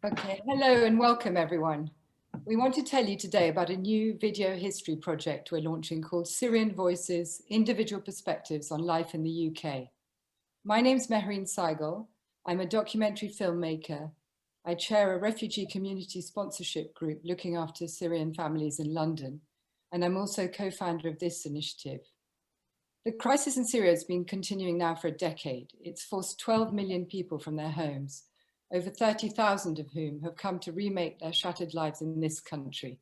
Okay, hello and welcome everyone. We want to tell you today about a new video history project we're launching called Syrian Voices, Individual Perspectives on Life in the UK. My name's Mehreen Seigel. I'm a documentary filmmaker. I chair a refugee community sponsorship group looking after Syrian families in London, and I'm also co-founder of this initiative. The crisis in Syria has been continuing now for a decade. It's forced 12 million people from their homes, over 30,000 of whom have come to remake their shattered lives in this country.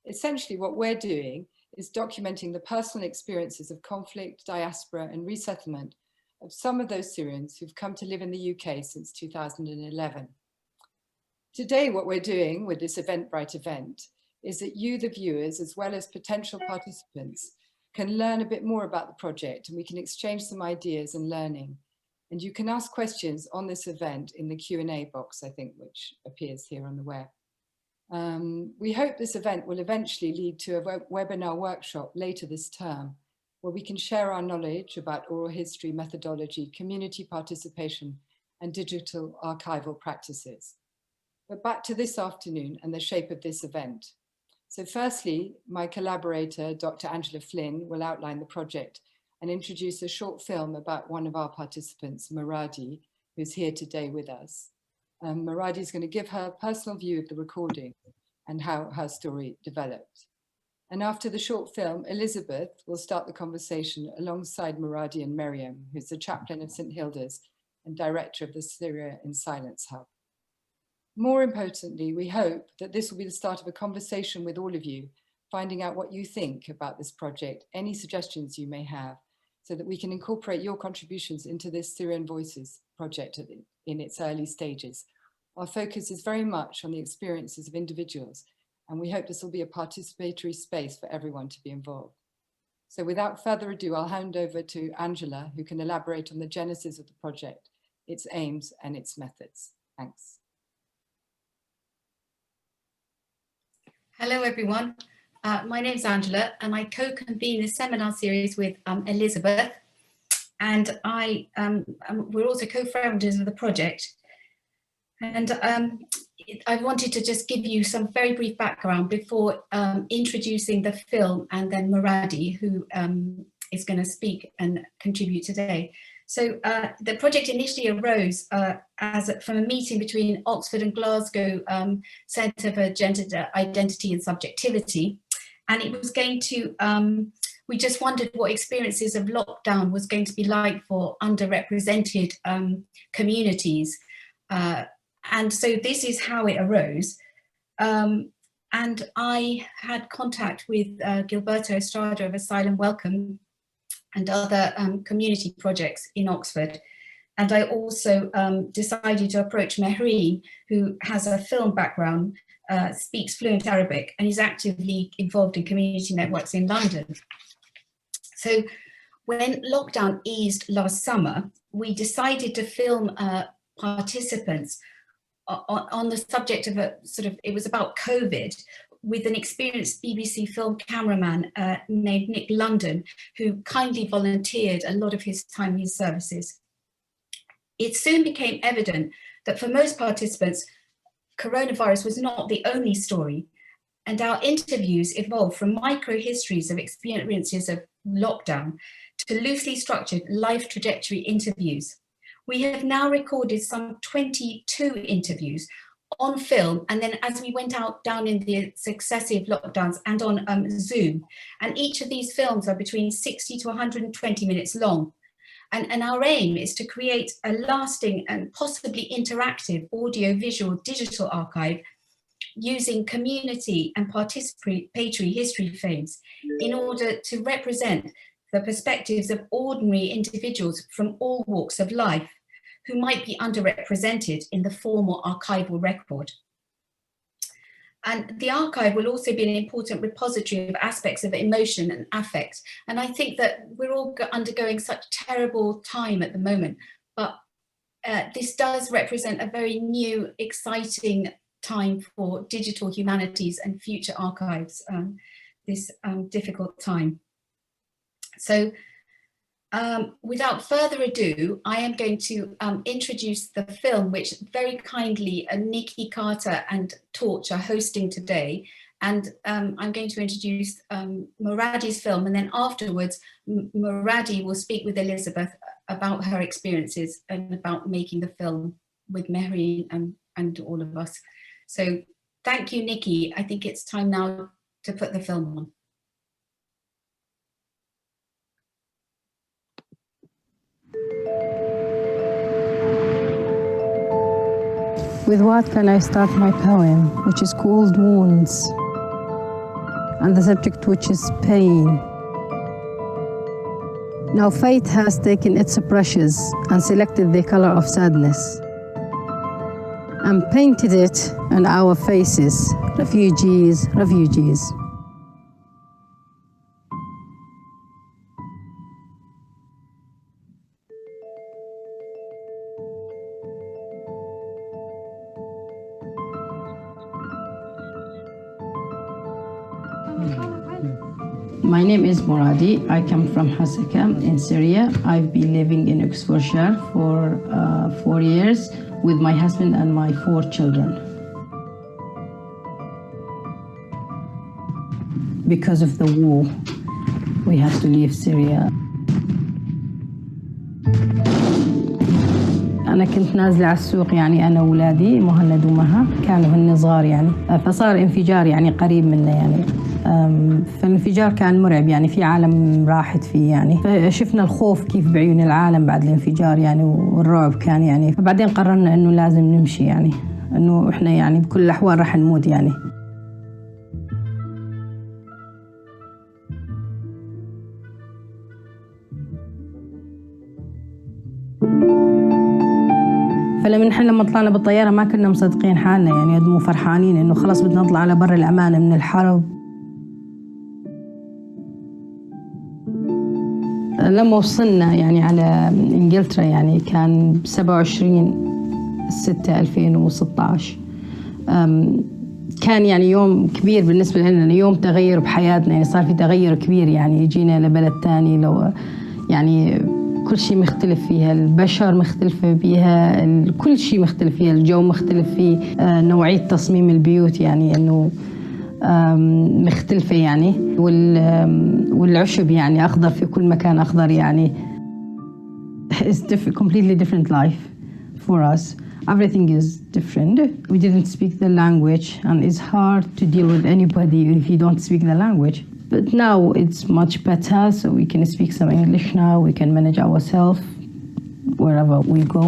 Essentially, what we're doing is documenting the personal experiences of conflict, diaspora, and resettlement of some of those Syrians who've come to live in the UK since 2011. Today, what we're doing with this Eventbrite event is that you, the viewers, as well as potential participants, can learn a bit more about the project, and we can exchange some ideas and learning. And you can ask questions on this event in the Q&A box, I think, which appears here on the web. We hope this event will eventually lead to a webinar workshop later this term, where we can share our knowledge about oral history methodology, community participation, and digital archival practices. But back to this afternoon and the shape of this event. So firstly, my collaborator, Dr. Angela Flynn, will outline the project and introduce a short film about one of our participants, Maradi, who's here today with us. Maradi is going to give her personal view of the recording and how her story developed. And after the short film, Elizabeth will start the conversation alongside Maradi and Miriam, who's the chaplain of St. Hilda's and director of the Syria in Silence Hub. More importantly, we hope that this will be the start of a conversation with all of you, finding out what you think about this project, any suggestions you may have, so that we can incorporate your contributions into this Syrian Voices project in its early stages. Our focus is very much on the experiences of individuals, and we hope this will be a participatory space for everyone to be involved. So without further ado, I'll hand over to Angela, who can elaborate on the genesis of the project, its aims and its methods. Thanks. Hello, everyone. My name's Angela, and I co-convene this seminar series with Elizabeth, and we're also co-founders of the project. And I wanted to just give you some very brief background before introducing the film and then Maradi, who is going to speak and contribute today. So the project initially arose from a meeting between Oxford and Glasgow Centre for Gender Identity and Subjectivity. And it was going to, we just wondered what experiences of lockdown was going to be like for underrepresented communities. And so this is how it arose. And I had contact with Gilberto Estrada of Asylum Welcome and other community projects in Oxford. And I also decided to approach Mehreen, who has a film background, speaks fluent Arabic, and is actively involved in community networks in London. So when lockdown eased last summer, we decided to film participants on the subject of it was about COVID, with an experienced BBC film cameraman named Nick London, who kindly volunteered a lot of his time, his services. It soon became evident that for most participants, coronavirus was not the only story, and our interviews evolved from micro-histories of experiences of lockdown to loosely structured life trajectory interviews. We have now recorded some 22 interviews on film, and then as we went down in the successive lockdowns and on Zoom, and each of these films are between 60 to 120 minutes long. And our aim is to create a lasting and possibly interactive audio-visual digital archive using community and participatory history frames in order to represent the perspectives of ordinary individuals from all walks of life who might be underrepresented in the formal archival record. And the archive will also be an important repository of aspects of emotion and affect. And I think that we're all undergoing such terrible time at the moment, but this does represent a very new, exciting time for digital humanities and future archives, this difficult time. So without further ado, I am going to introduce the film which very kindly Nikki Carter and Torch are hosting today. And I'm going to introduce Muradi's film, and then afterwards Muradi will speak with Elizabeth about her experiences and about making the film with Mary and all of us. So thank you, Nikki. I think it's time now to put the film on. With what can I start my poem, which is called Wounds, and the subject which is pain. Now fate has taken its brushes and selected the color of sadness and painted it on our faces, refugees, refugees. My name is Muradi. I come from Hasaka in Syria. I've been living in Oxfordshire for 4 years with my husband and my 4 children. Because of the war, we had to leave Syria. أنا كنت نازلة على السوق يعني أنا وولادي مهند ومها كانوا هن صغار يعني فصار انفجار يعني قريب منا يعني فالانفجار كان مرعب يعني في عالم راحت فيه يعني فشفنا الخوف كيف بعيون العالم بعد الانفجار يعني والرعب كان يعني فبعدين قررنا إنه لازم نمشي يعني إنه إحنا يعني بكل الأحوال راح نموت يعني. فلما نحن لما طلعنا بالطيارة ما كنا مصدقين حالنا يعني مو فرحانين إنه خلاص بدنا نطلع على بر الأمان من الحرب. لما وصلنا يعني على إنجلترا يعني كان 27/6/2016 كان يعني يوم كبير بالنسبة لنا يوم تغير بحياتنا يعني صار في تغير كبير يعني يجينا لبلد تاني لو يعني كل شيء مختلف فيها البشر مختلفة بيها كل شيء مختلف فيها الجو مختلف فيه نوعية تصميم البيوت يعني إنه مختلفة يعني والعشب يعني أخضر في كل مكان أخضر يعني it's completely different life for us. Everything is different. We didn't speak the language and it's hard to deal with anybody if you don't speak the language. But now it's much better, so we can speak some English now. We can manage ourselves wherever we go.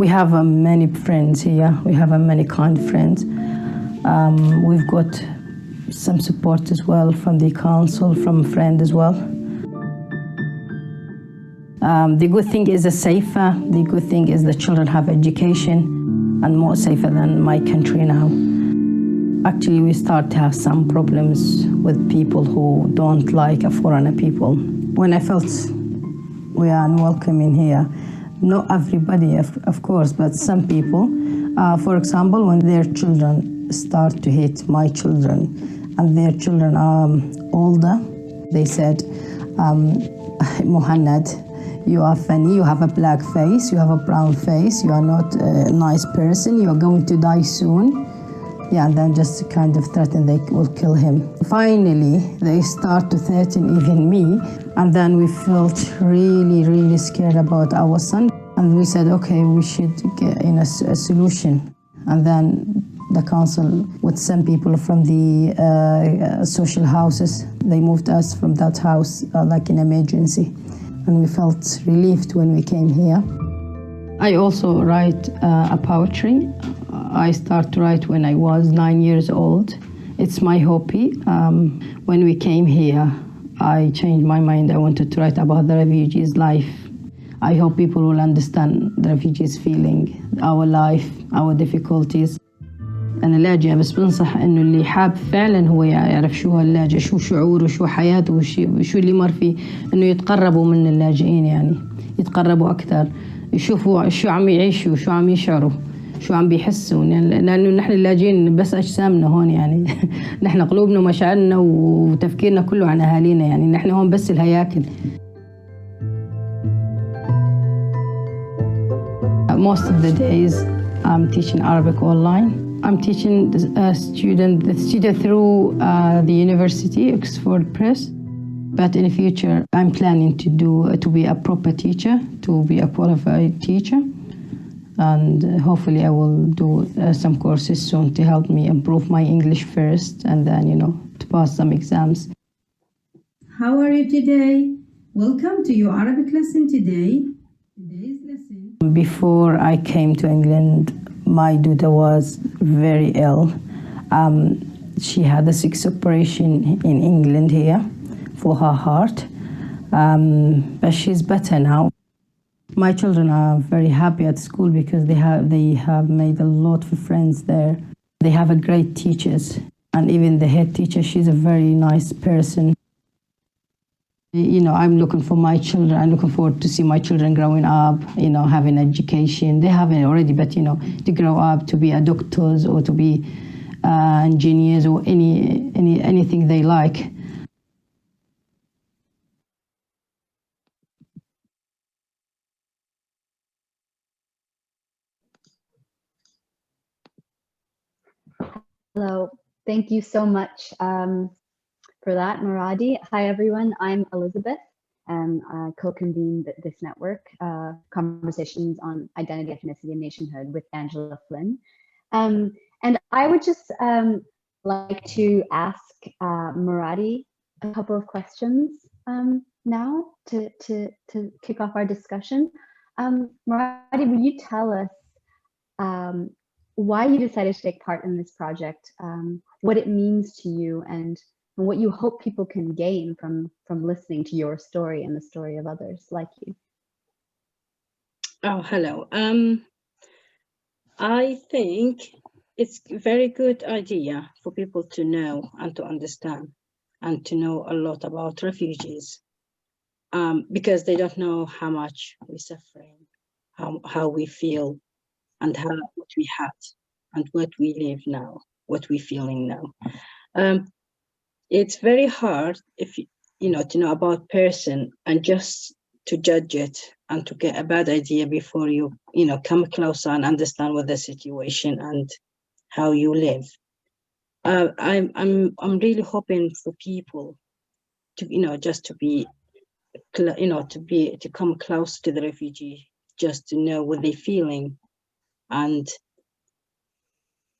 We have many friends here. We have many kind friends. We've got some support as well from the council, from a friend as well. The good thing is safer. The good thing is the children have education and more safer than my country now. Actually, we start to have some problems with people who don't like foreigner people. When I felt we are unwelcome in here, not everybody, of course, but some people, for example, when their children start to hate my children and their children are older, they said, Muhammad, you are funny, you have a black face, you have a brown face, you are not a nice person, you are going to die soon. Yeah, and then just kind of threaten they will kill him. Finally, they start to threaten even me, and then we felt really, really scared about our son. And we said, okay, we should get in a solution. And then the council, with some people from the social houses, they moved us from that house like in emergency. And we felt relieved when we came here. I also write a poetry. I started to write when I was 9 years old. It's my hobby. When we came here, I changed my mind. I wanted to write about the refugees' life. I hope people will understand the refugees' feeling, our life, our difficulties. أنا لاجئة بس بنصح إنه اللي حاب فعلاً هو يعرف شو هاللاجئ شو شعوره وشو حياته وشو اللي مر فيه إنه يتقربوا من اللاجئين يعني يتقربوا أكثر يشوفوا شو عم يعيشوا شو عم يشعروا شو عم بيحسوا، لأنه نحن اللاجئين بس أجسامنا هون يعني نحن قلوبنا ومشاعرنا وتفكيرنا كله عن أهالينا، يعني نحن هون بس الهياكل. Most of the days I'm teaching Arabic online. I'm teaching the student through the university, Oxford Press. But in the future, I'm planning to be a proper teacher, to be a qualified teacher. And hopefully I will do some courses soon to help me improve my English first, and then, to pass some exams. How are you today? Welcome to your Arabic lesson today. Today's lesson. Before I came to England, my daughter was very ill. She had a 6 operation in England here for her heart, but she's better now. My children are very happy at school because they have made a lot of friends there. They have a great teachers, and even the head teacher, she's a very nice person. I'm looking for my children. I'm looking forward to see my children growing up, having education. They have it already, but to grow up to be a doctors or to be engineers or anything they like. Hello, thank you so much for that, Maradi. Hi, everyone. I'm Elizabeth, and I co-convene this network, Conversations on Identity, Ethnicity, and Nationhood with Angela Flynn. And I would just like to ask Maradi a couple of questions now to kick off our discussion. Maradi, will you tell us why you decided to take part in this project, what it means to you, and what you hope people can gain from listening to your story and the story of others like you? Oh, hello. I think it's a very good idea for people to know and to understand and to know a lot about refugees, because they don't know how much we're suffering, how we feel, and what we had and what we live now, what we're feeling now. It's very hard if to know about person and just to judge it and to get a bad idea before you come closer and understand what the situation and how you live. I'm really hoping for people to just to be to come close to the refugee, just to know what they're feeling. And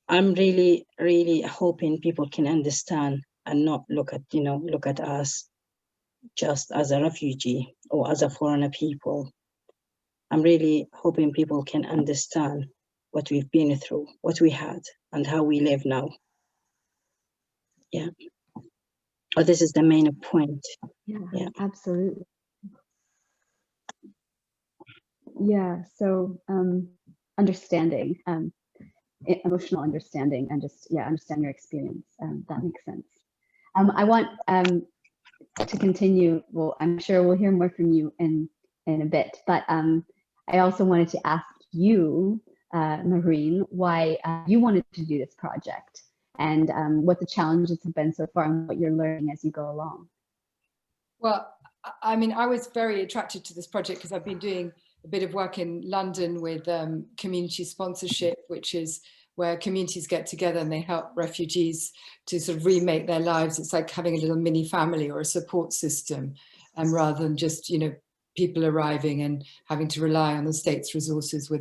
I'm really hoping people can understand and not look at us just as a refugee or as a foreigner people. I'm really hoping people can understand what we've been through, what we had, and how we live now. Yeah. Oh, this is the main point. Yeah. Absolutely. Yeah, so understanding, emotional understanding, and just understand your experience. That makes sense. I want to continue. Well, I'm sure we'll hear more from you in a bit, but I also wanted to ask you, Maureen, why you wanted to do this project, and what the challenges have been so far, and what you're learning as you go along. Well, I mean, I was very attracted to this project because I've been doing a bit of work in London with community sponsorship, which is where communities get together and they help refugees to sort of remake their lives. It's like having a little mini family or a support system, rather than just, people arriving and having to rely on the state's resources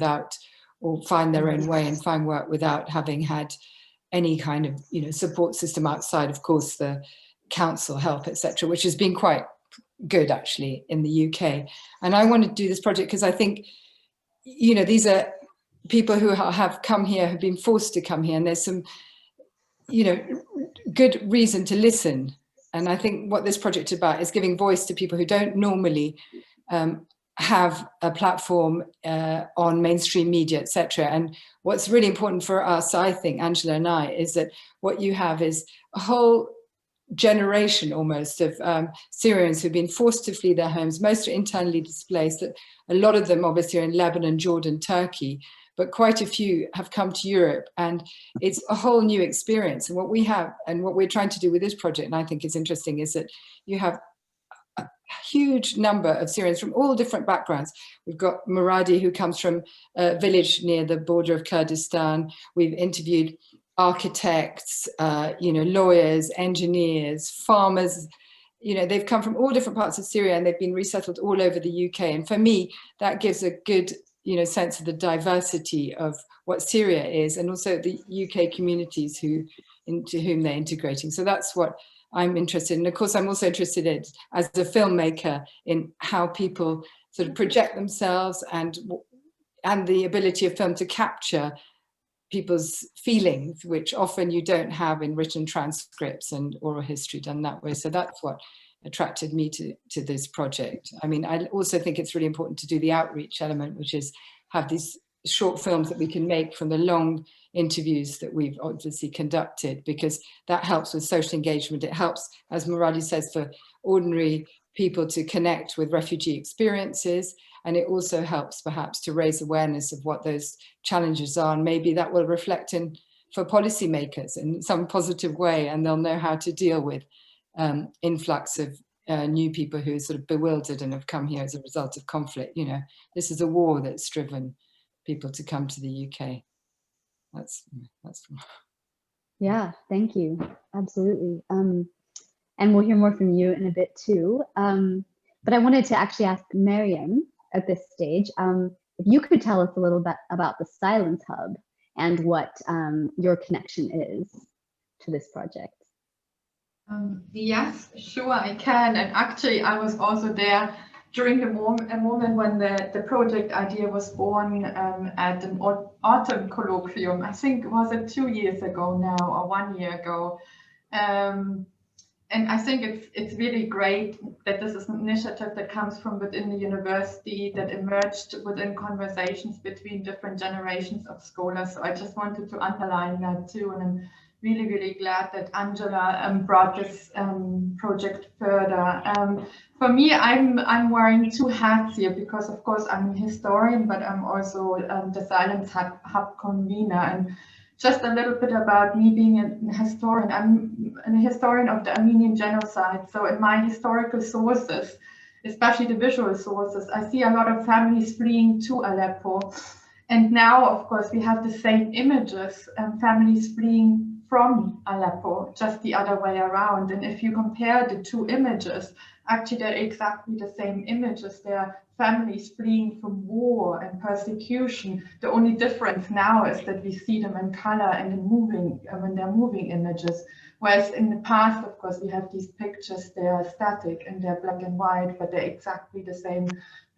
or find their own way and find work without having had any kind of, support system outside, of course, the council help, etc., which has been quite good actually in the UK. And I want to do this project because I think, these are people who have come here, have been forced to come here, and there's some, good reason to listen. And I think what this project is about is giving voice to people who don't normally have a platform on mainstream media, etc. And what's really important for us, I think, Angela and I, is that what you have is a whole generation almost of Syrians who've been forced to flee their homes. Most are internally displaced. A lot of them obviously are in Lebanon, Jordan, Turkey, but quite a few have come to Europe, and it's a whole new experience. And what we have, and what we're trying to do with this project, and I think is interesting, is that you have a huge number of Syrians from all different backgrounds. We've got Muradi, who comes from a village near the border of Kurdistan. We've interviewed architects, lawyers, engineers, farmers. They've come from all different parts of Syria, and they've been resettled all over the UK. And for me, that gives a good sense of the diversity of what Syria is, and also the UK communities into whom they're integrating. So that's what I'm interested in. And of course, I'm also interested in, as a filmmaker, in how people sort of project themselves, and the ability of film to capture people's feelings, which often you don't have in written transcripts and oral history done that way. So that's what attracted me to this project. I mean, I also think it's really important to do the outreach element, which is have these short films that we can make from the long interviews that we've obviously conducted, because that helps with social engagement. It helps, as Muradi says, for ordinary people to connect with refugee experiences. And it also helps perhaps to raise awareness of what those challenges are. And maybe that will reflect for policymakers in some positive way, and they'll know how to deal with influx of new people who are sort of bewildered and have come here as a result of conflict. This is a war that's driven people to come to the UK. That's Yeah, thank you. Absolutely. And we'll hear more from you in a bit too. But I wanted to actually ask Mariam at this stage, if you could tell us a little bit about the Silence Hub and what your connection is to this project. Yes, sure, I can. And actually, I was also there during a moment when the project idea was born at an autumn colloquium. I think, was it 2 years ago now, or 1 year ago? And I think it's really great that this is an initiative that comes from within the university, that emerged within conversations between different generations of scholars. So I just wanted to underline that too. And I'm really, really glad that Angela brought this project further. For me, I'm wearing two hats here, because of course I'm a historian, but I'm also the Silence Hub convener. And just a little bit about me being a historian. I'm a historian of the Armenian genocide. So in my historical sources, especially the visual sources, I see a lot of families fleeing to Aleppo. And now, of course, we have the same images, families fleeing from Aleppo, just the other way around. And if you compare the two images, actually they're exactly the same images. They're families fleeing from war and persecution. The only difference now is that we see them in color and in when they're moving images. Whereas in the past, of course, we have these pictures, they are static and they're black and white, but they're exactly the same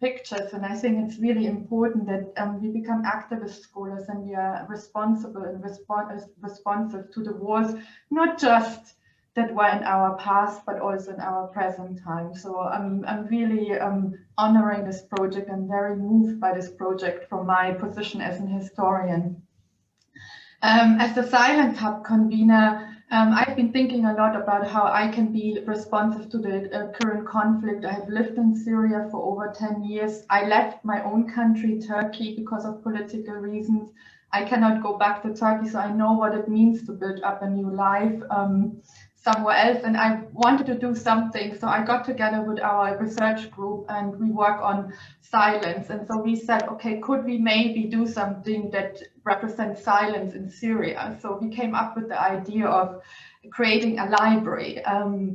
pictures. And I think it's really important that we become activist scholars, and we are responsible and responsive to the wars, not just that were in our past, but also in our present time. So I'm really honoring this project. I'm very moved by this project from my position as an historian. As the Silence Hub convener, I've been thinking a lot about how I can be responsive to the current conflict. I have lived in Syria for over 10 years. I left my own country, Turkey, because of political reasons. I cannot go back to Turkey, so I know what it means to build up a new life somewhere else, and I wanted to do something. So I got together with our research group, and we work on silence. And so we said, okay, could we maybe do something that represents silence in Syria? So we came up with the idea of creating a library,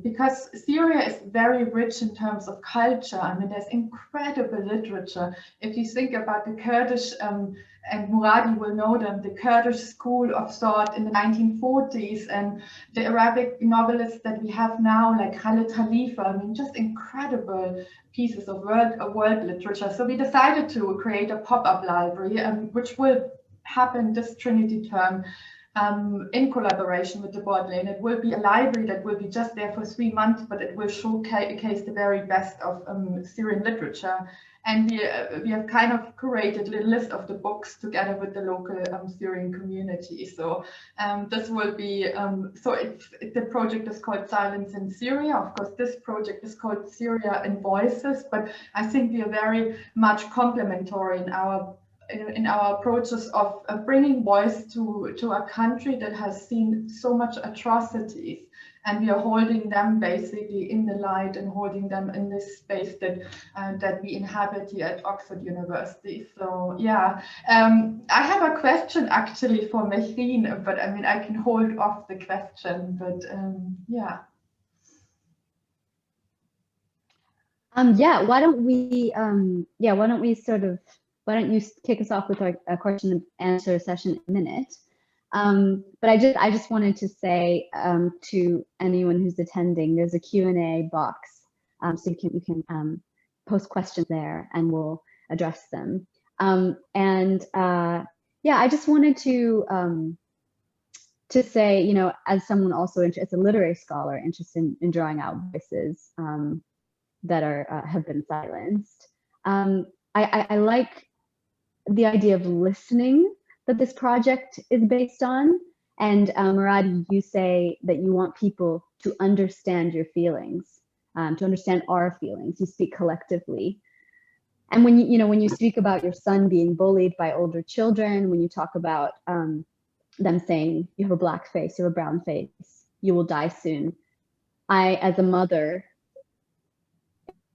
because Syria is very rich in terms of culture. I mean, there's incredible literature. If you think about the Kurdish, and Muradi will know them, the Kurdish school of thought in the 1940s, and the Arabic novelists that we have now, like Khalid Khalifa. I mean, just incredible pieces of world literature. So we decided to create a pop-up library, which will happen this Trinity term, in collaboration with the Boardlane. It will be a library that will be just there for 3 months, but it will showcase the very best of Syrian literature. And we have kind of curated a list of the books together with the local Syrian community. So this will be, the project is called Silence in Syria. Of course, this project is called Syrian Voices, but I think we are very much complementary in our in our approaches of bringing voice to a country that has seen so much atrocities, and we are holding them basically in the light and holding them in this space that that we inhabit here at Oxford University. So yeah, I have a question actually for Mehreen, but I mean I can hold off the question, but yeah. Yeah, why don't we why don't you kick us off with a question and answer session in a minute. But I just wanted to say to anyone who's attending, there's a Q&A box, so you can post questions there and we'll address them. Yeah, I just wanted to say, you know, as someone also as a literary scholar interested in drawing out voices that have been silenced, I like the idea of listening that this project is based on. And Muradi, you say that you want people to understand your feelings, to understand our feelings. You speak collectively. And when when you speak about your son being bullied by older children, when you talk about them saying you have a black face, you have a brown face, you will die soon, I, as a mother,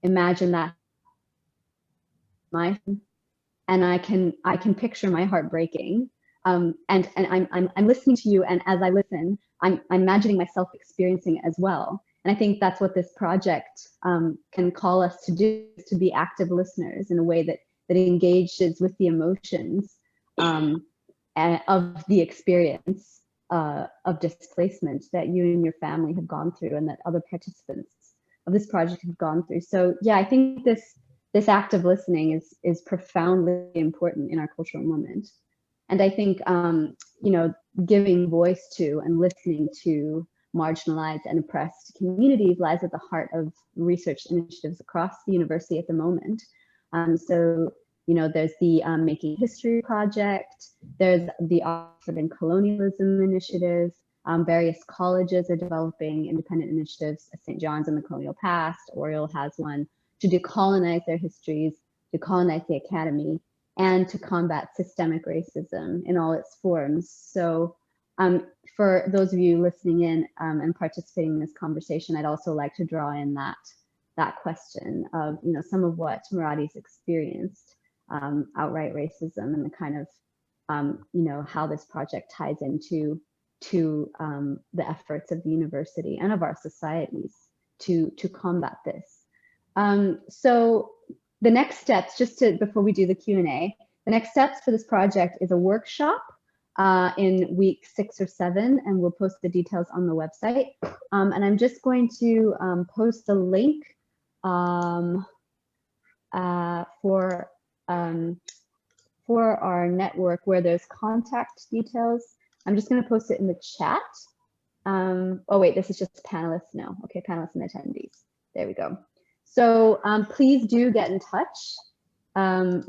imagine that and I can picture my heart breaking. And I'm listening to you, and as I listen, I'm imagining myself experiencing it as well. And I think that's what this project can call us to do, to be active listeners in a way that engages with the emotions of the experience of displacement that you and your family have gone through, and that other participants of this project have gone through. So yeah, I think this active listening is profoundly important in our cultural moment. And I think, giving voice to and listening to marginalized and oppressed communities lies at the heart of research initiatives across the university at the moment. So, there's the Making History Project, there's the Oxford and Colonialism Initiative, various colleges are developing independent initiatives, St. John's in the Colonial Past, Oriel has one, to decolonize their histories, decolonize the academy, and to combat systemic racism in all its forms. So for those of you listening in and participating in this conversation, I'd also like to draw in that question of, some of what Muradi's experienced, outright racism, and the kind of, how this project ties into the efforts of the university and of our societies to combat this. So the next steps, before we do the Q&A, the next steps for this project is a workshop in week 6 or 7, and we'll post the details on the website. And I'm just going to post a link for our network where there's contact details. I'm just going to post it in the chat. Oh wait, this is just panelists now. Okay, panelists and attendees. There we go. So please do get in touch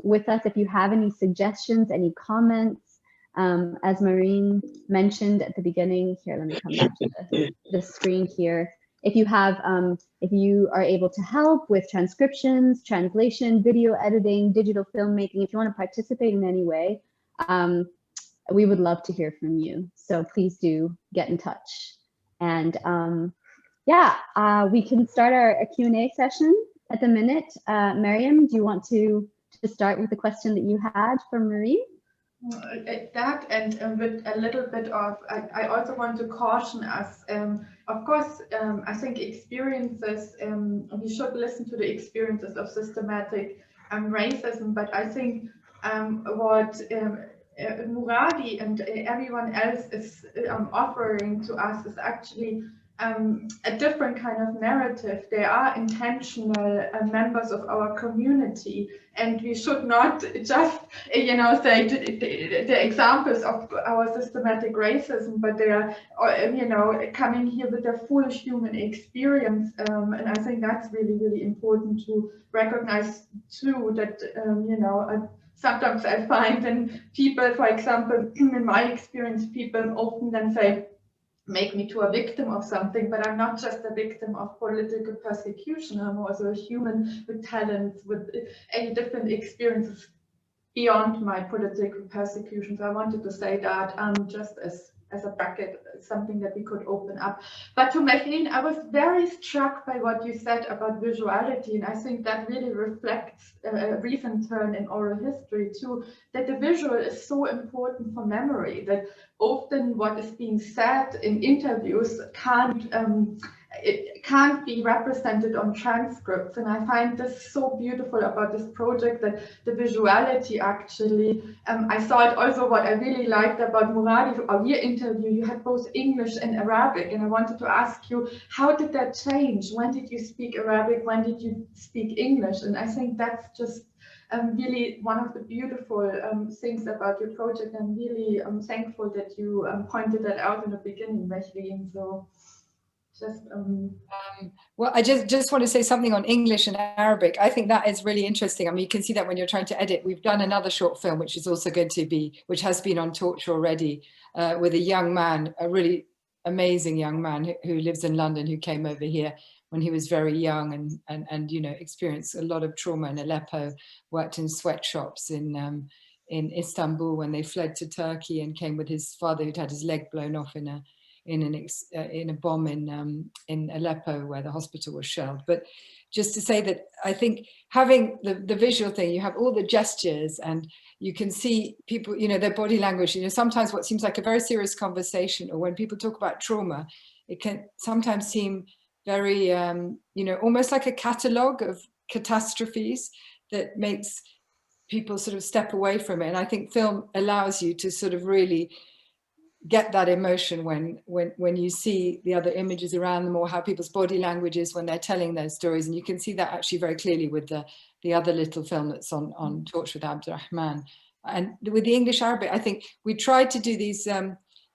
with us if you have any suggestions, any comments. As Maureen mentioned at the beginning, here, let me come back to the screen here. If you are able to help with transcriptions, translation, video editing, digital filmmaking, if you want to participate in any way, we would love to hear from you. So please do get in touch. And yeah, we can start our Q&A session at the minute. Miriam, do you want to start with the question that you had for Marie? That, and with a little bit of, I also want to caution us. Of course, I think experiences, we should listen to the experiences of systematic racism, but I think what Muradi and everyone else is offering to us is actually a different kind of narrative. They are intentional members of our community, and we should not just, say the examples of our systematic racism, but they are, coming here with their full human experience. And I think that's really, really important to recognize too, that, sometimes I find when people, for example, in my experience, people often then say, make me to a victim of something, but I'm not just a victim of political persecution. I'm also a human with talents, with different experiences beyond my political persecution. So I wanted to say that just as a bracket, something that we could open up. But to Mehreen, I was very struck by what you said about visuality, and I think that really reflects a recent turn in oral history too, that the visual is so important for memory, that often what is being said in interviews it can't be represented on transcripts. And I find this so beautiful about this project, that the visuality actually, I saw it also. What I really liked about Muradi, our interview, you had both English and Arabic. And I wanted to ask you, how did that change? When did you speak Arabic? When did you speak English? And I think that's just really one of the beautiful things about your project. I'm really thankful that you pointed that out in the beginning, Mehreen. So just well, I just want to say something on English and Arabic. I think that is really interesting. I mean, you can see that when you're trying to edit. We've done another short film, which is also going to be, which has been on Torture already, with a young man, a really amazing young man who lives in London, who came over here when he was very young and you know, experienced a lot of trauma in Aleppo, worked in sweatshops in Istanbul when they fled to Turkey, and came with his father, who'd had his leg blown off in a bomb in Aleppo, where the hospital was shelled. But just to say that I think having the visual thing, you have all the gestures, and you can see people, you know, their body language. You know, sometimes what seems like a very serious conversation, or when people talk about trauma, it can sometimes seem very, you know, almost like a catalogue of catastrophes that makes people sort of step away from it. And I think film allows you to sort of really get that emotion when you see the other images around them, or how people's body language is when they're telling their stories. And you can see that actually very clearly with the other little film that's on Torture with Abdurrahman. And with the English Arabic, I think we tried to do these,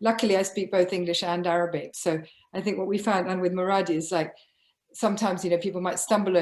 luckily I speak both English and Arabic. So I think what we found, and with Muradi, is like, sometimes, you know, people might stumble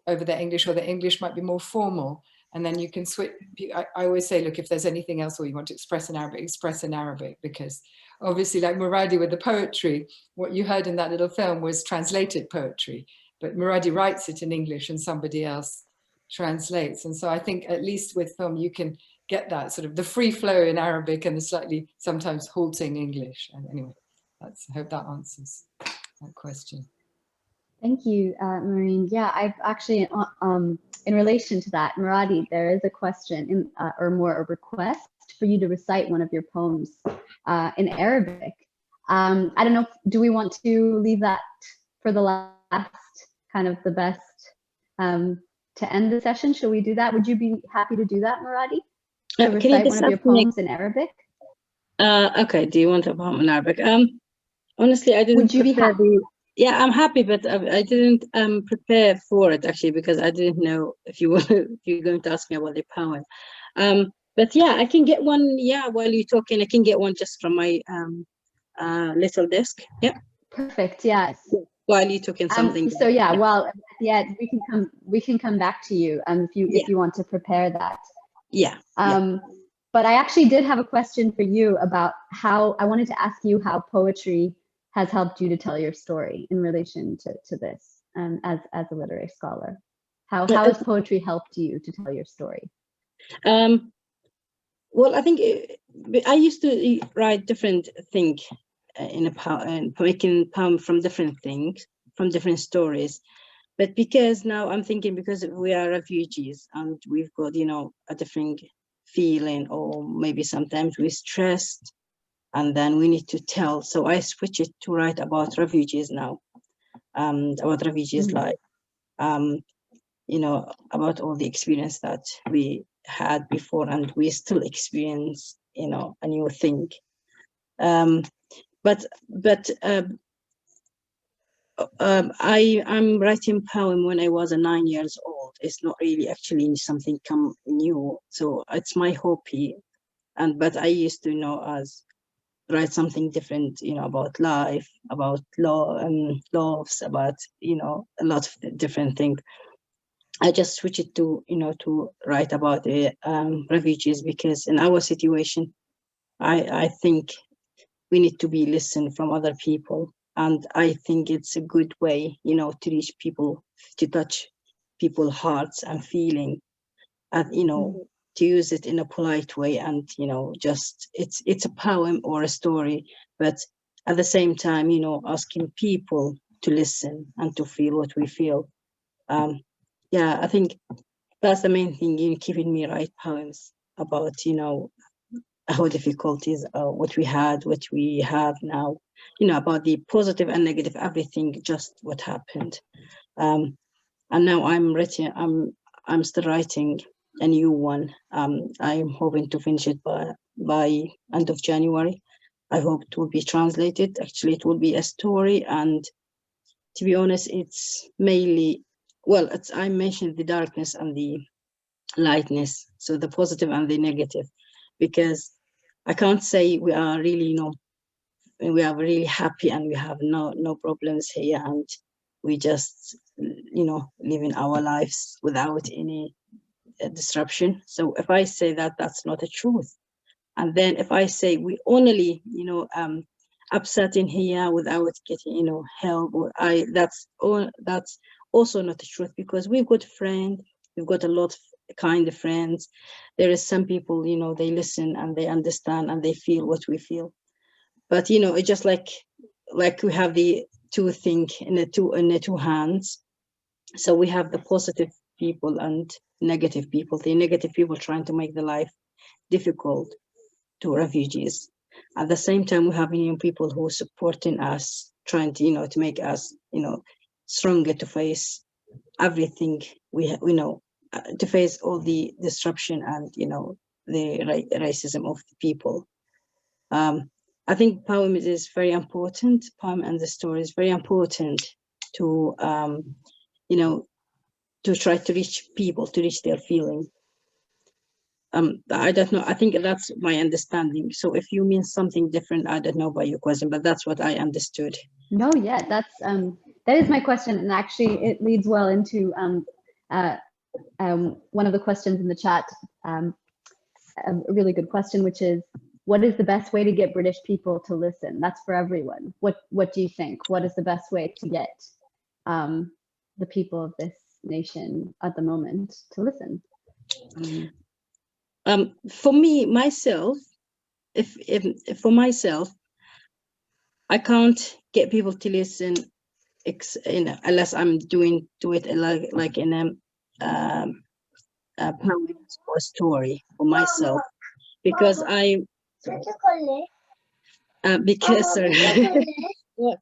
over their English, or their English might be more formal. And then you can switch. I always say, look, if there's anything else or you want to express in Arabic, because obviously, like Muradi with the poetry, what you heard in that little film was translated poetry, but Muradi writes it in English and somebody else translates. And so I think at least with film, you can get that sort of the free flow in Arabic and the slightly sometimes halting English. And anyway, I hope that answers that question. Thank you, Maureen. Yeah, I've actually, in relation to that, Muradi, there is a question, or more a request for you to recite one of your poems in Arabic. I don't know, do we want to leave that for the last, kind of the best, to end the session? Shall we do that? Would you be happy to do that, Muradi? To recite one of your poems in Arabic? Okay, do you want a poem in Arabic? Honestly, I didn't. Would you be happy? Yeah, I'm happy, but I didn't prepare for it, actually, because I didn't know if you're going to ask me about the poem. But yeah, I can get one. Yeah, while you're talking, I can get one just from my little desk. Yeah. Perfect. Yes. While you're talking something. So yeah, well, yeah, we can come back to you if you want to prepare that. Yeah. But I actually did have a question for you about how, I wanted to ask you how poetry has helped you to tell your story in relation to this, as a literary scholar. How has poetry helped you to tell your story? Well, I think I used to write different things making poem from different things, from different stories. But because now I'm thinking, because we are refugees and we've got, you know, a different feeling, or maybe sometimes we're stressed, and then we need to tell. So I switch it to write about refugees now, about refugees' life, you know, about all the experience that we had before and we still experience, you know, a new thing. I'm writing poem when I was 9 years old. It's not really actually something come new. So it's my hobby, but I used to write something different, you know, about life, about law and loves, about, you know, a lot of different things. I just switched it to, you know, to write about the refugees, because in our situation, I think we need to be listened from other people. And I think it's a good way, you know, to reach people, to touch people's hearts and feeling, and, you know, to use it in a polite way, and just it's a poem or a story, but at the same time asking people to listen and to feel what we feel. Yeah, I think that's the main thing keeping me write poems about how difficulties what we had, what we have now, about the positive and negative, everything, just what happened. And now I'm still writing a new one. I'm hoping to finish it by end of January. I hope it will be translated. Actually, it will be a story, and to be honest, it's mainly, well, I mentioned the darkness and the lightness, so the positive and the negative, because I can't say we are really, we are really happy and we have no problems here, and we just, living our lives without any disruption. So if I say that, that's not the truth. And then if I say we only, upset in here without getting, help, or that's also not the truth, because we've got friends, we've got a lot of kind of friends. There is some people, they listen and they understand and they feel what we feel. But it's just like we have the two things in the two hands. So we have the positive people and negative people. The negative people trying to make the life difficult to refugees. At the same time, we have people who are supporting us, trying to to make us stronger to face everything we know, to face all the disruption and the racism of the people. I think poem is very important. Poem and the story is very important to to try to reach people, to reach their feeling. I don't know. I think that's my understanding. So if you mean something different, I don't know about your question, but that's what I understood. No, yeah, that is my question, and actually it leads well into one of the questions in the chat. A really good question, which is, what is the best way to get British people to listen? That's for everyone. What do you think? What is the best way to get the people of this nation at the moment to listen? For me, myself, if for myself, I can't get people to listen, unless I'm do it like in a poem or story for myself, because because sorry. What?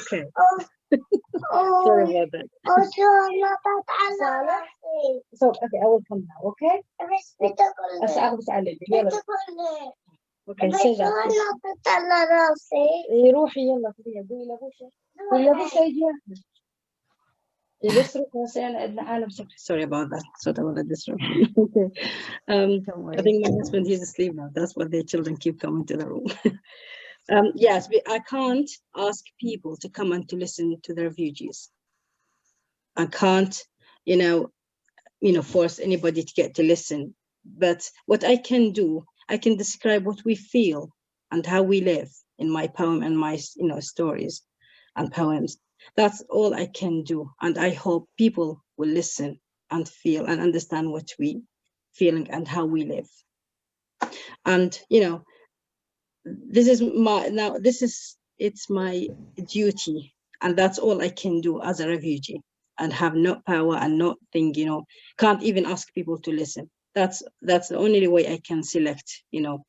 Okay. Sorry about that. So okay, I will come now. Okay. Okay, say that. روحي يلا قولي لابوشا قولي لابوشا يجي ياخذ. Sorry about that. So I want to disrupt you. Okay. I think my husband, he's asleep now. That's why their children keep coming to the room. Yes, I can't ask people to come and to listen to the refugees. I can't, force anybody to get to listen. But what I can do, I can describe what we feel and how we live in my poem and my, stories and poems. That's all I can do. And I hope people will listen and feel and understand what we feeling and how we live. And, this is it's my duty, and that's all I can do as a refugee, and have no power and nothing, can't even ask people to listen. That's the only way I can select, to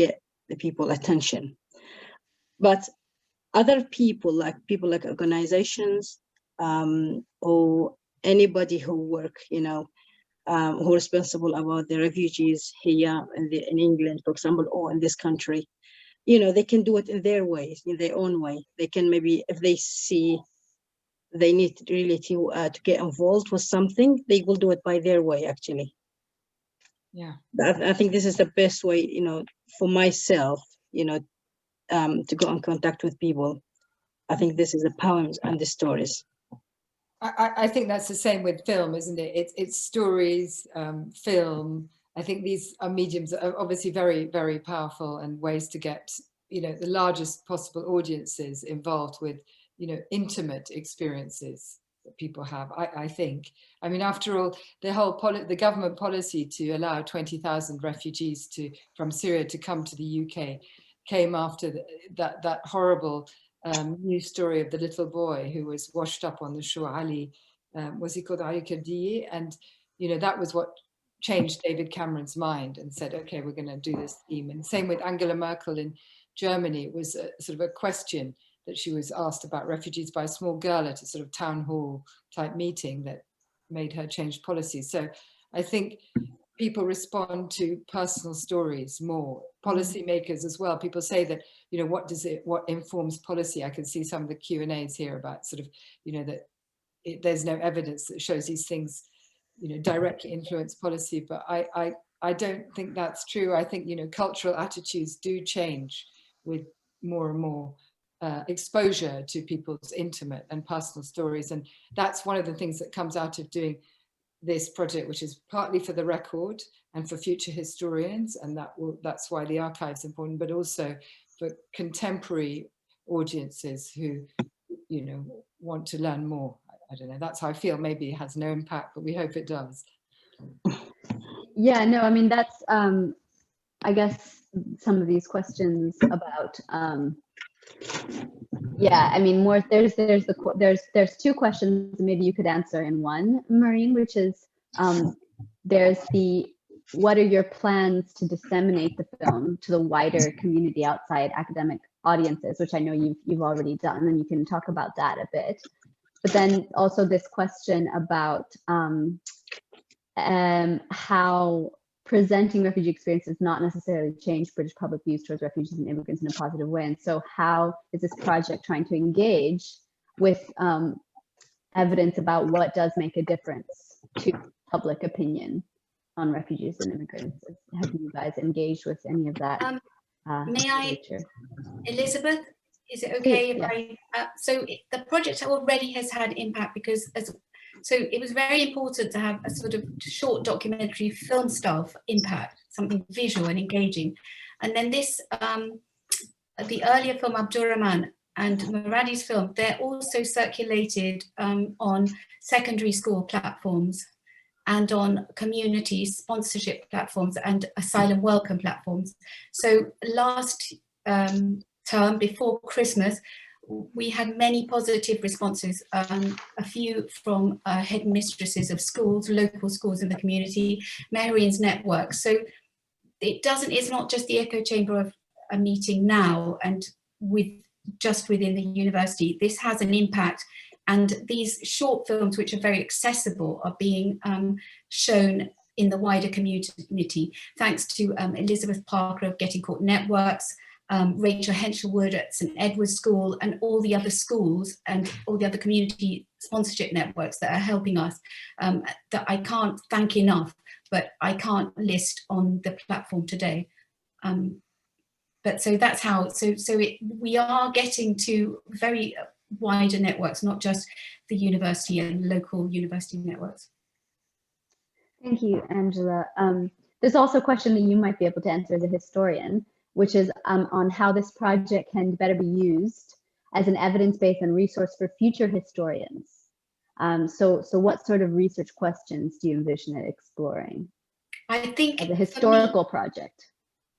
get the people attention. But other people like organizations, or anybody who work, who are responsible about the refugees here in England, for example, or in this country, they can do it in their ways, in their own way. They can, maybe if they see they need really to get involved with something, they will do it by their way, actually. Yeah, I think this is the best way, for myself, to go in contact with people. I think this is the poems and the stories. I think that's the same with film, isn't it? It's stories, film. I think these are mediums that are obviously very, very powerful, and ways to get, the largest possible audiences involved with, intimate experiences. that people have, I think. I mean, after all, the government policy to allow 20,000 refugees from Syria to come to the UK came after that horrible news story of the little boy who was washed up on the shore, Ali, was he called Ali Khadii? And, you know, that was what changed David Cameron's mind and said, okay, we're going to do this scheme. And same with Angela Merkel in Germany. It was sort of a question that she was asked about refugees by a small girl at a sort of town hall type meeting that made her change policy. So I think people respond to personal stories more, policymakers as well. People say that, you know, what informs policy? I can see some of the Q&As here about sort of, you know, that there's no evidence that shows these things, you know, directly influence policy, but I don't think that's true. I think, you know, cultural attitudes do change with more and more exposure to people's intimate and personal stories. And that's one of the things that comes out of doing this project, which is partly for the record and for future historians, and that's why the archive's important, but also for contemporary audiences who, you know, want to learn more. I don't know, that's how I feel. Maybe it has no impact, but we hope it does. Yeah, no, I mean, that's, I guess some of these questions about, yeah, I mean, more, there's two questions maybe you could answer in one, Maureen, which is, there's what are your plans to disseminate the film to the wider community outside academic audiences, which I know you've already done, and you can talk about that a bit. But then also this question about how presenting refugee experiences not necessarily change British public views towards refugees and immigrants in a positive way. And so how is this project trying to engage with evidence about what does make a difference to public opinion on refugees and immigrants? Have you guys engaged with any of that? May I, Elizabeth? Is it okay if I? So the project already has had impact because so it was very important to have a sort of short documentary film style impact, something visual and engaging. And then this, the earlier film Abdurrahman and Muradi's film, they're also circulated on secondary school platforms and on community sponsorship platforms and asylum welcome platforms. So last term, before Christmas, we had many positive responses, a few from headmistresses of schools, local schools in the community, Marian's network. So it's not just the echo chamber of a meeting now and just within the university. This has an impact, and these short films, which are very accessible, are being shown in the wider community, thanks to Elizabeth Parker of Getting Caught Networks, Rachel Henshelwood at St Edward's School, and all the other schools and all the other community sponsorship networks that are helping us, that I can't thank enough, but I can't list on the platform today. But so that's how, we are getting to very wider networks, not just the university and local university networks. Thank you, Angela. There's also a question that you might be able to answer as a historian, which is on how this project can better be used as an evidence base and resource for future historians. So what sort of research questions do you envision it exploring? I think as a historical project.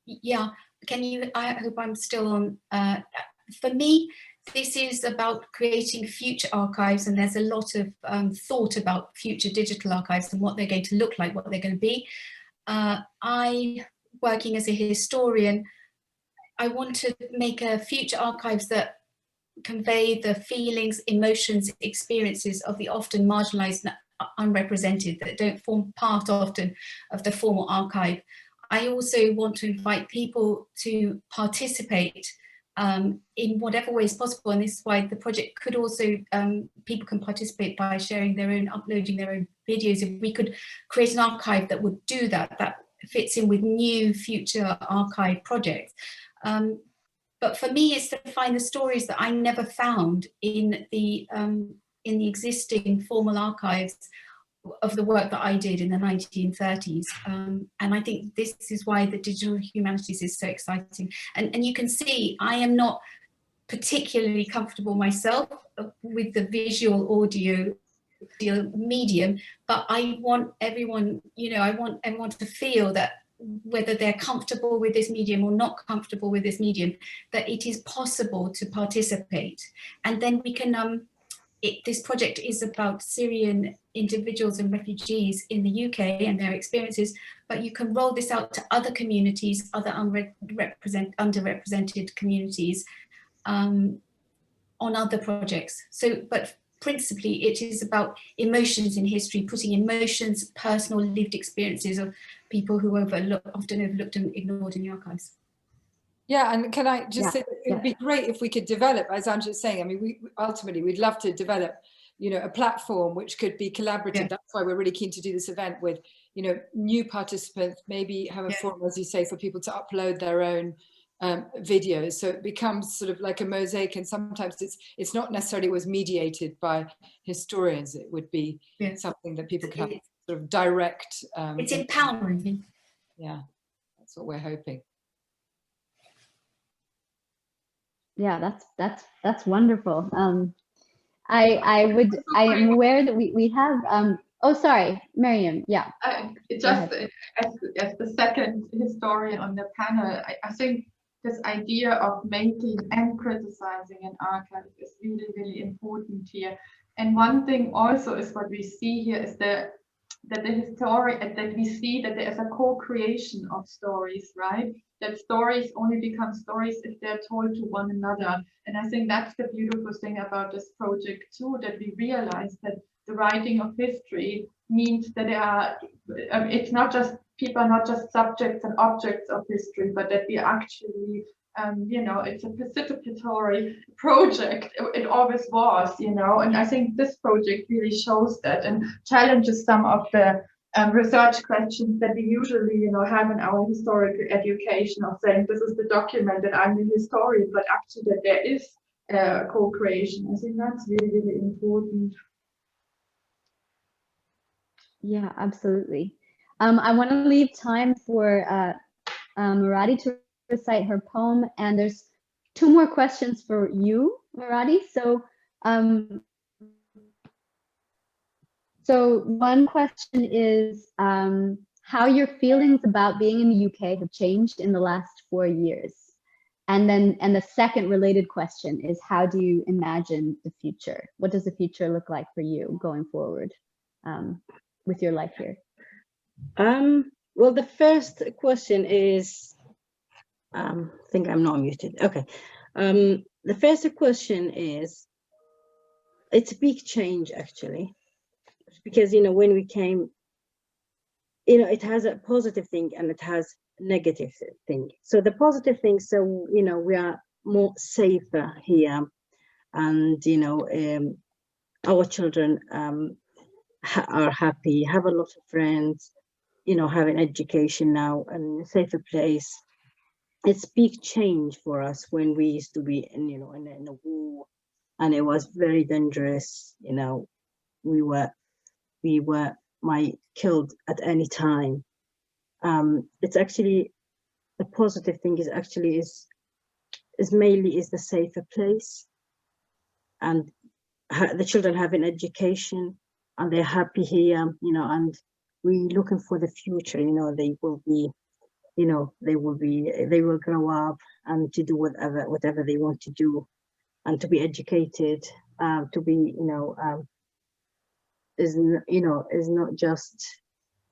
Yeah, I hope I'm still on. For me, this is about creating future archives, and there's a lot of thought about future digital archives and what they're going to look like, what they're going to be. Working as a historian, I want to make a future archives that convey the feelings, emotions, experiences of the often marginalized and unrepresented, that don't form part often of the formal archive. I also want to invite people to participate in whatever way is possible, and this is why the project could also, people can participate by sharing their own, uploading their own videos. If we could create an archive that would do that, that fits in with new future archive projects. But for me, it's to find the stories that I never found in the existing formal archives of the work that I did in the 1930s. And I think this is why the digital humanities is so exciting. And you can see I am not particularly comfortable myself with the visual audio medium, but I want everyone, I want everyone to feel that whether they're comfortable with this medium or not comfortable with this medium, that it is possible to participate. And then we can, this project is about Syrian individuals and refugees in the UK and their experiences, but you can roll this out to other communities, other underrepresented communities on other projects. So, but principally it is about emotions in history, putting emotions, personal lived experiences of people who are often overlooked and ignored in the archives. Yeah, and can I just say, it would be great if we could develop, as Angela's saying, I mean, we'd love to develop, a platform which could be collaborative. Yeah. That's why we're really keen to do this event with, new participants, maybe have a forum, as you say, for people to upload their own videos. So it becomes sort of like a mosaic, and sometimes it's not necessarily was mediated by historians. It would be something that people could have sort of direct. It's empowering. Yeah, that's what we're hoping. Yeah, that's wonderful. I am aware that we have oh, sorry, Miriam. Yeah. Just as the second historian on the panel, I think this idea of making and criticizing an archive is really, really important here. And one thing also is what we see here is that we see that there is a co-creation of stories, right? That stories only become stories if they're told to one another. And I think that's the beautiful thing about this project too, that we realize that the writing of history means that there are, it's not just, people are not just subjects and objects of history, but that we actually, it's a participatory project. It always was, and I think this project really shows that and challenges some of the research questions that we usually, have in our historical education of saying this is the document that I'm the historian, but actually that there is co-creation. I think that's really, really important. Yeah, absolutely. I want to leave time for Muradi to recite her poem, and there's 2 more questions for you, Muradi. So one question is how your feelings about being in the UK have changed in the last 4 years. And the second related question is, how do you imagine the future? What does the future look like for you going forward with your life here? Well, the first question is, I think I'm not muted. Okay. The first question is, it's a big change actually, because when we came, it has a positive thing and it has a negative thing. So the positive thing, so we are more safer here, and our children are happy, have a lot of friends, have an education now and a safer place. It's big change for us when we used to be in a war, and it was very dangerous. We might killed at any time. It's actually, the positive thing is actually is mainly is the safer place, and the children have an education and they're happy here, and we're looking for the future. They will grow up and to do whatever they want to do, and to be educated, to be, is not just,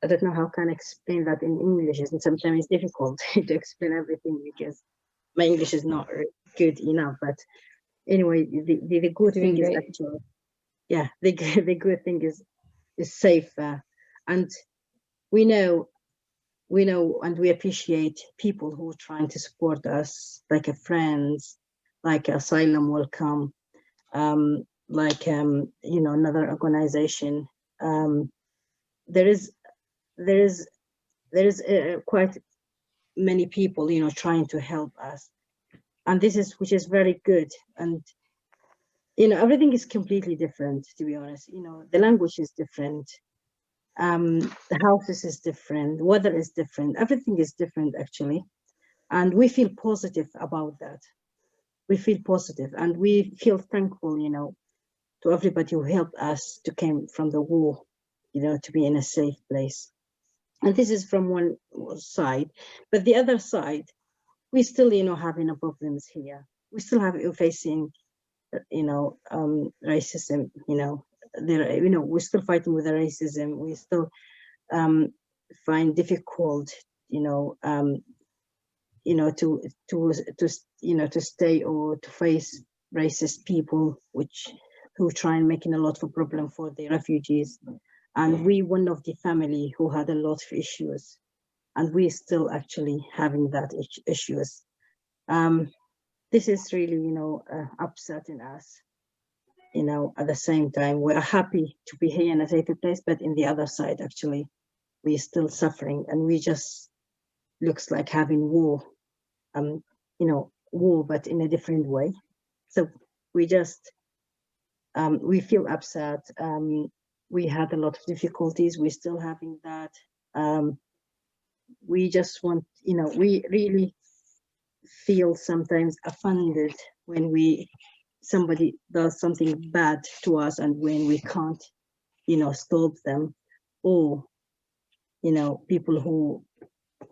I don't know how can I explain that in English, and sometimes it's difficult to explain everything because my English is not good enough. But anyway, the good thing is actually, the good thing is safer, and we know and we appreciate people who are trying to support us, like friends, like Asylum Welcome, like another organization. There is quite many people trying to help us, and which is very good. And everything is completely different, to be honest. The language is different, the houses is different, weather is different, everything is different actually, and we feel positive about that. We feel positive and we feel thankful, to everybody who helped us to came from the war, you know, to be in a safe place. And this is from one side, but the other side, we still, you know, having problems here. We still have facing, you know, racism. You know, there, you know, we're still fighting with the racism. We still find difficult, you know, to you know, to stay or to face racist people, who try and making a lot of problem for the refugees. And we one of the family who had a lot of issues, and we still actually having that issues. This is really, you know, upsetting us. You know, at the same time, we are happy to be here in a safe place, but in the other side, actually, we're still suffering, and we just looks like having war. You know, war, but in a different way. So we just we feel upset. We had a lot of difficulties. We're still having that. We just want, you know, we really feel sometimes offended when somebody does something bad to us, and when we can't, you know, stop them, or, you know, people who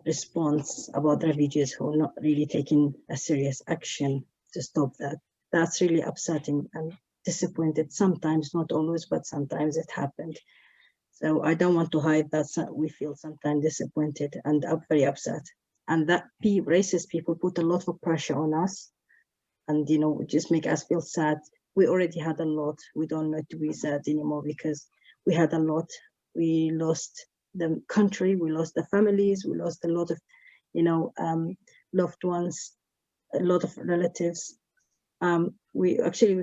response about refugees who are not really taking a serious action to stop that. That's really upsetting and disappointed. Sometimes, not always, but sometimes it happened. So I don't want to hide that we feel sometimes disappointed and very upset. And that racist people put a lot of pressure on us, and, you know, just make us feel sad. We already had a lot. We don't need to be sad anymore, because we had a lot. We lost the country, we lost the families, we lost a lot of, you know, loved ones, a lot of relatives. We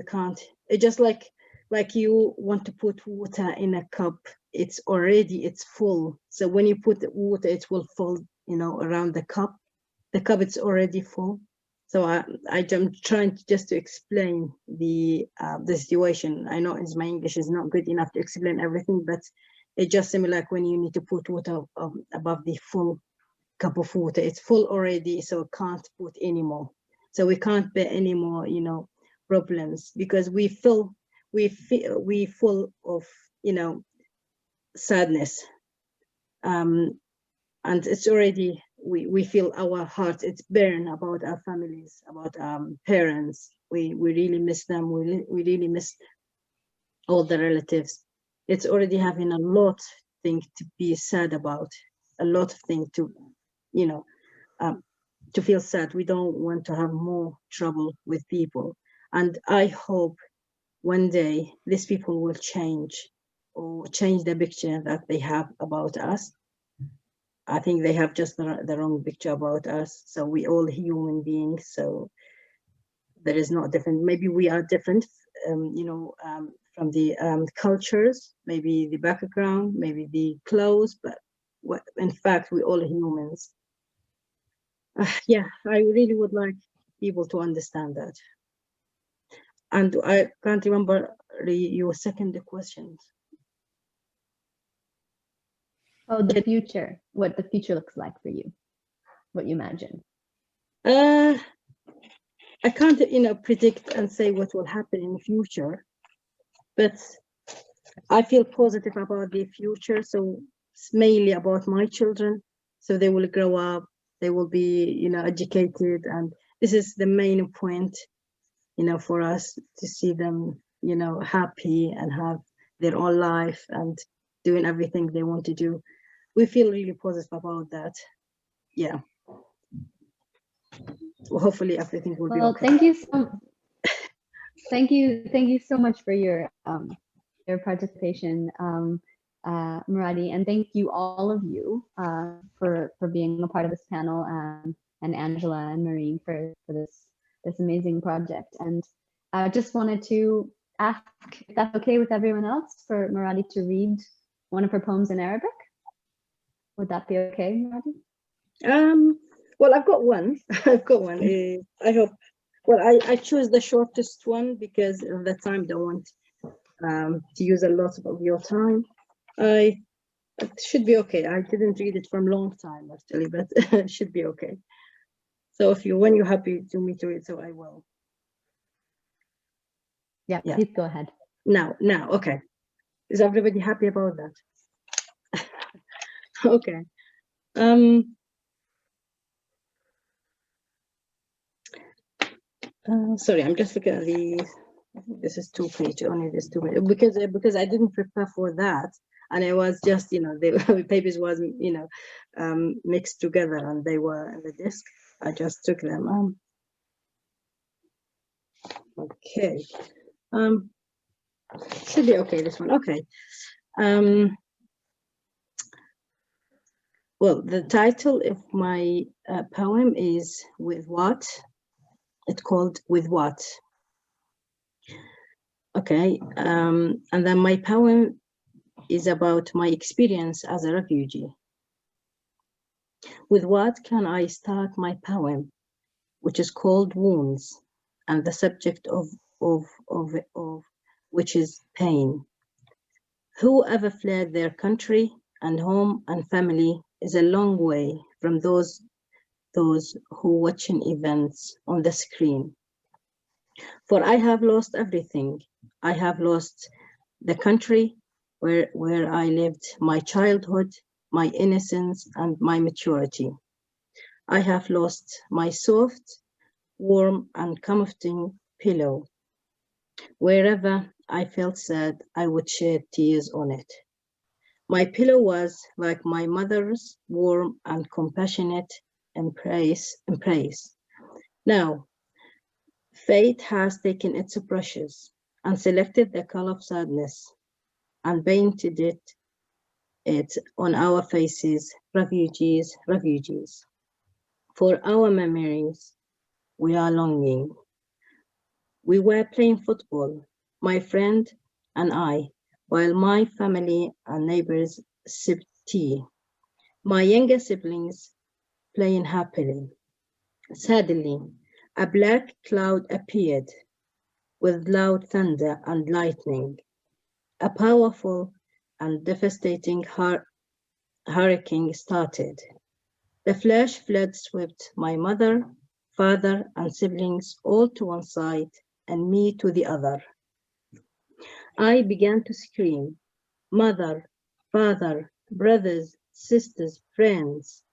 can't. It's just like you want to put water in a cup. It's full. So when you put the water, it will fall, you know, around the cup. The cup, it's already full. So I'm trying just to explain the situation. I know my English is not good enough to explain everything, but it's just similar like when you need to put water above the full cup of water. It's full already, so can't put any more. So we can't bear any more, you know, problems, because we full of, you know, sadness. And it's already, we feel our hearts, it's burn about our families, about parents. We really miss them. We really miss all the relatives. It's already having a lot thing to be sad about, a lot of things to, you know, to feel sad. We don't want to have more trouble with people. And I hope one day these people will change, or change the picture that they have about us. I think they have just the wrong picture about us. So we all human beings. So there is not different. Maybe we are different, you know, from the cultures, maybe the background, maybe the clothes, but in fact, we're all humans. Yeah, I really would like people to understand that. And I can't remember your second question. Oh, the future, what the future looks like for you, what you imagine. I can't, you know, predict and say what will happen in the future, but I feel positive about the future. So it's mainly about my children. So they will grow up, they will be, you know, educated, and this is the main point, you know, for us to see them, you know, happy and have their own life and doing everything they want to do. We feel really positive about that. Yeah. Well, hopefully everything will be okay. Thank you so much for your participation, Muradi, and thank you all of you for being a part of this panel, and Angela and Marine for this amazing project. And I just wanted to ask if that's okay with everyone else for Muradi to read one of her poems in Arabic. Would that be okay, Muradi? Well, I've got one. I've got one. I hope. Well, I choose the shortest one because of the time. Don't want to use a lot of your time. It should be okay. I didn't read it from a long time actually, but it should be okay. So when you're happy to me to read, so I will. Yeah, please go ahead. Now, okay. Is everybody happy about that? Okay. Sorry, I'm just looking at the. I think this is 2 page, only this 2 page, because I didn't prepare for that, and I was just, you know, the papers was, you know, mixed together, and they were in the disk. I just took them. Okay. Should be okay. This one, okay. Well, the title of my poem is "With What." It's called "With What." Okay, and then my poem is about my experience as a refugee. With what can I start my poem, which is called Wounds, and the subject of which is pain. Whoever fled their country and home and family is a long way from those who watching events on the screen. For I have lost everything. I have lost the country where I lived, my childhood, my innocence, and my maturity. I have lost my soft, warm, and comforting pillow. Wherever I felt sad, I would shed tears on it. My pillow was like my mother's, warm and compassionate embrace. Now, fate has taken its brushes and selected the color of sadness and painted it on our faces, refugees, refugees. For our memories, we are longing. We were playing football, my friend and I, while my family and neighbors sipped tea. My younger siblings playing happily. Suddenly, a black cloud appeared with loud thunder and lightning. A powerful and devastating hurricane started. The flash flood swept my mother, father, and siblings all to one side and me to the other. I began to scream, mother, father, brothers, sisters, friends,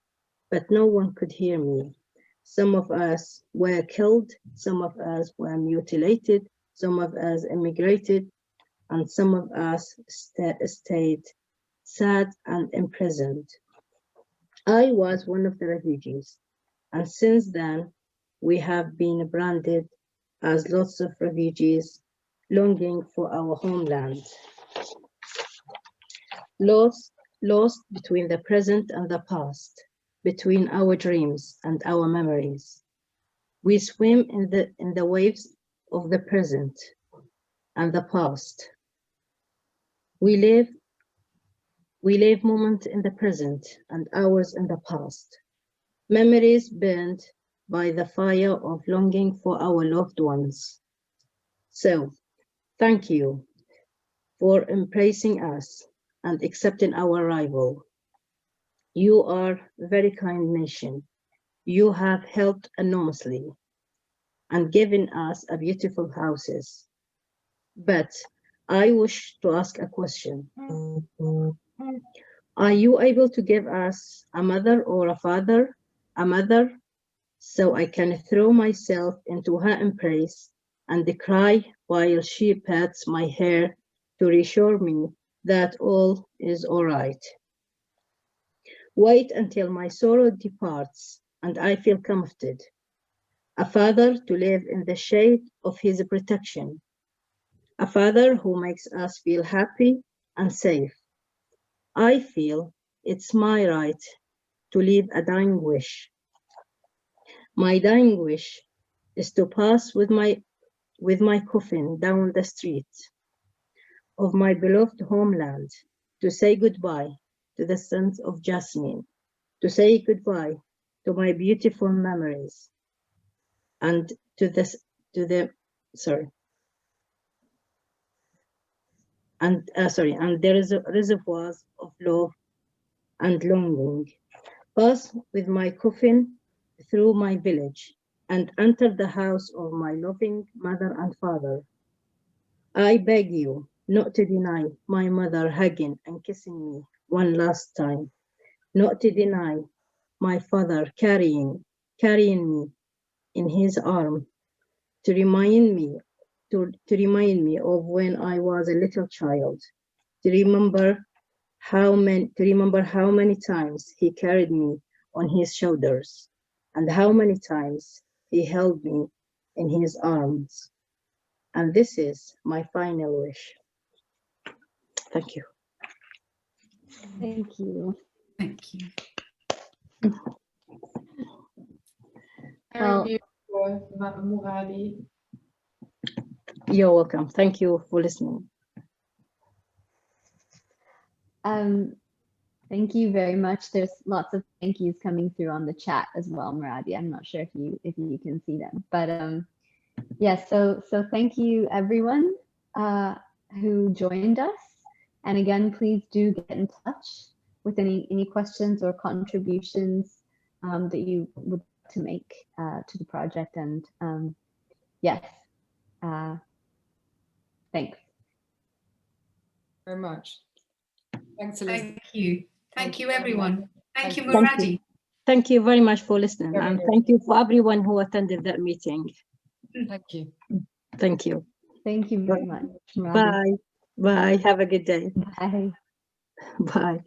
but no one could hear me. Some of us were killed, some of us were mutilated, some of us immigrated, and some of us stayed sad and imprisoned. I was one of the refugees, and since then, we have been branded as lots of refugees longing for our homeland. Lost between the present and the past, between our dreams and our memories. We swim in the waves of the present and the past. We live moments in the present and hours in the past. Memories burned by the fire of longing for our loved ones. So, thank you for embracing us and accepting our arrival. You are a very kind nation. You have helped enormously and given us a beautiful houses. But I wish to ask a question. Are you able to give us a mother or a father, a mother, so I can throw myself into her embrace and cry while she pats my hair to reassure me that all is all right? Wait until my sorrow departs and I feel comforted. A father to live in the shade of his protection. A father who makes us feel happy and safe. I feel it's my right to leave a dying wish. My dying wish is to pass with my coffin down the street of my beloved homeland, to say goodbye to the scent of jasmine, to say goodbye to my beautiful memories, and and there is reservoirs of love and longing. Pass with my coffin through my village and enter the house of my loving mother and father. I beg you not to deny my mother hugging and kissing me one last time, not to deny my father carrying me in his arm, to remind me of when I was a little child, to remember how many times he carried me on his shoulders, and how many times he held me in his arms. And this is my final wish. Thank you. Thank you. Thank you. Well- Very beautiful, Muradi. You're welcome. Thank you for listening. Thank you very much. There's lots of thank yous coming through on the chat as well, Muradi. I'm not sure if you can see them, but yes. So thank you everyone who joined us. And again, please do get in touch with any questions or contributions that you would like to make to the project. And yes, thanks. Very much. Thanks, Elizabeth. Thank you. Thank you, everyone. Thank you, Thank you. Muradi. Thank you very much for listening, Very and good. thank you for everyone who attended that meeting. Thank you. Thank you. Thank you very much, Muradi. Bye. Bye. Have a good day. Bye. Bye.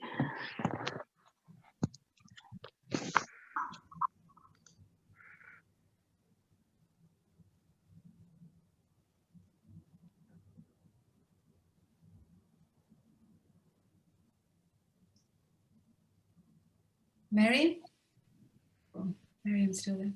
Mariam? Oh, Mariam's still there.